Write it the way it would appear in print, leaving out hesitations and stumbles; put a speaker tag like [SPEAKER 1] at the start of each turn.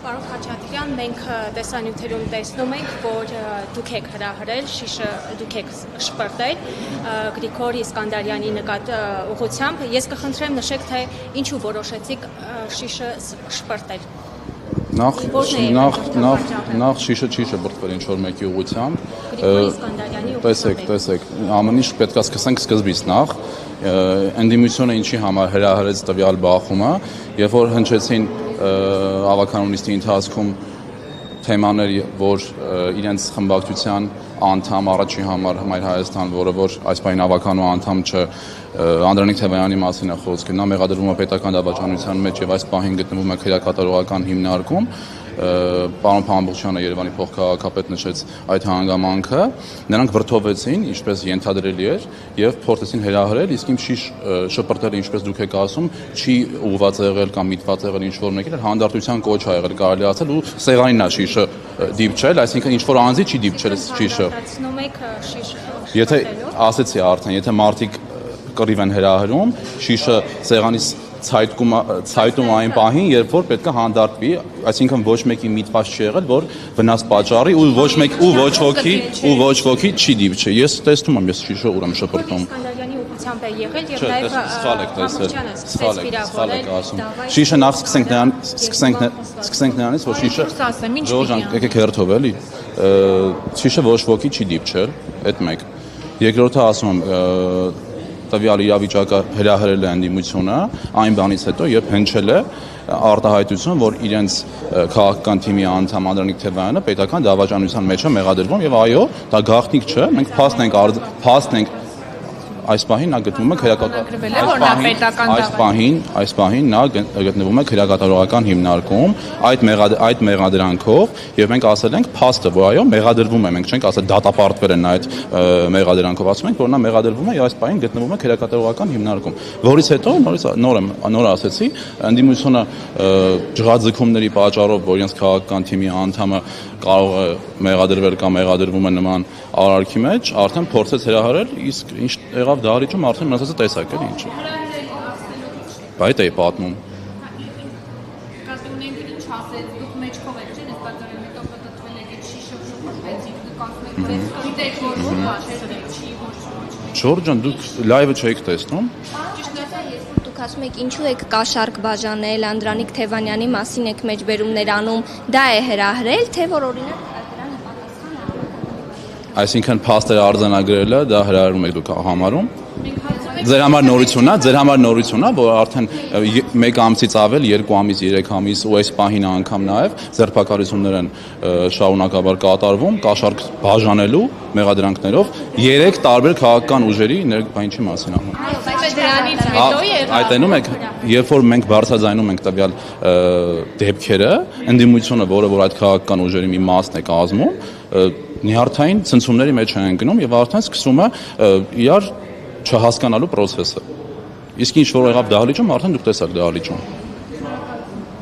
[SPEAKER 1] Պարոն Խաչատրյան, մենք տեսանյութերում տեսնում ենք, որ դուք եք հրահրել, շիշը դուք եք շպրտել Գրիգորի Իսկանդարյանի ուղղությամբ։ Ես կխնդրեմ նշեք, թե ինչու որոշեցիք շիշը շպրտել։
[SPEAKER 2] Նախ շիշը չի շպրտվել ինչ-որ մեկի ուղղությամբ։
[SPEAKER 1] Գրիգորի Իսկանդարյանի ուղղությամբ։
[SPEAKER 2] Տեսեք, ամեն ինչ պետք է սկսենք սկզբից նախ։ Ընդդիմությունը ինչի համար հրահրեց տվյալ բախումը, երբ որ հնչեցին ավականունիստի ընթացքում թեմաներ, որ իրենց խմբակցության անդամ առաջի համար Հայ Հայաստան, որը որ այս պահին ավականու անդամ չէ, Անդրանիկ Թևայանի մասին է խոսքը, նա մեղադրվում է պետական դավաճանության մեջ եւ այս պահին գտնվում է քրեակատարողական հիմնարկում։ Պարոն Փամբուխյանը Երևանի փոխքաղաքապետ նշեց այդ հանգամանքը, նրանք վրդովվեցին, ինչպես ենթադրելի էր, եւ փորձեցին հրահրել, իսկ իմ շիշ շպրտելը, ինչպես դուք եք ասում, չի ուղղված եղել կամ միտված եղել ինչ-որ մեկի, հանդարտության կոչ ա եղել, կարելի ասել, ու սեղանին է շիշը դիպչել, այսինքն ինչ-որ անձի չի դիպչել շիշը։ Եթե ասեցի արդեն, եթե մարդիկ կռիվ են հրահրում, շիշը սեղանից ցայտում այն պահին, երբ որ պետք է հանդարտվի, այսինքն ոչ մեկի միտված չի եղել, որ վնաս պատճառի ու ոչ ոքի չի դիպչի։ Ես տեսնում եմ, ես շիշը ուրեմն շպրտում։
[SPEAKER 1] Իսկանդարյանի ուղղությամբ է եղել եւ նաեւ
[SPEAKER 2] սխալ եք ասում։ Շիշը նախ սկսենք նրանից, որ շիշը եկեք հերթով էլի։ Շիշը ոչ ոքի չի դիպչել, այդ մեկ։ Երկրորդը ասում եմ, տվյալ իրավիճակը հրահրել է ընդդիմությունը այն բանից հետո, երբ հնչել է արտահայտություն, որ իրենց քաղաքական թիմի անդամ Անդրանիկ Թևայանը պետական դավաճանության մեջ է մեղադրվում եւ այո, դա գաղտնիք չէ, մենք փաստ ենք այս պահին նա գտնվում է քրեակատարողական հիմնարկում այդ մեղադրանքով եւ մենք ասել ենք փաստը, որ այո մեղադրվում է, մենք չենք ասել դատապարտվել են այդ մեղադրանքով, ասում ենք, որ նա մեղադրվում է եւ այս պահին գտնվում է քրեակատարողական հիմնարկում, որից հետո նոր ասեցի, ընդդիմությունը ջղաձգումների պատճառով, որ իրենց քաղաքական թիմի անդամը կարող է մեղադրվել կամ մեղադրվում է նման արարքի մեջ, արդեն փորձեց հրահրել, իսկ ինչ եղավ դահլիճում արդեն մնացածը տեսակ էր ինչը։ Բայց էի պատմում։ Չորջան, դուք լայվը չեք տեսնում։
[SPEAKER 3] Ասում եք ինչու եք կաշառք բաժանել, Անդրանիկ Թևանյանի մասին եք մեջբերումներ անում, դա է հրահրել, թե որ օրինակ դրան պատասխան։
[SPEAKER 2] Այսինքն փաստերը արձանագրելը դա հրահրում եք դուք համարում։ Ձեր համար նորություն է, որ արդեն 1 ամսից ավել, 2 ամիս, 3 ամիս ու այս պահին անգամ նաև ձերբակալություններ են շարունակաբար կատարվում կաշառք բաժանելու մեղադրանքներով 3 տարբեր քաղաքական ուժերի ինչի մասին անում։ Այտենում եք, երբ որ մենք բարձրաձայնում ենք տվյալ դեպքերը, ընդդիմությունը, որը որ այդ քաղաքական ուժերի մի մասն է կազմում, նյարդային ցնցումների մեջ են գնում եւ արդեն սկսում է իրար չհասկանալու process-ը։ Իսկ ինչ որ եղավ դահլիճում, արդեն դուք տեսաք դահլիճում։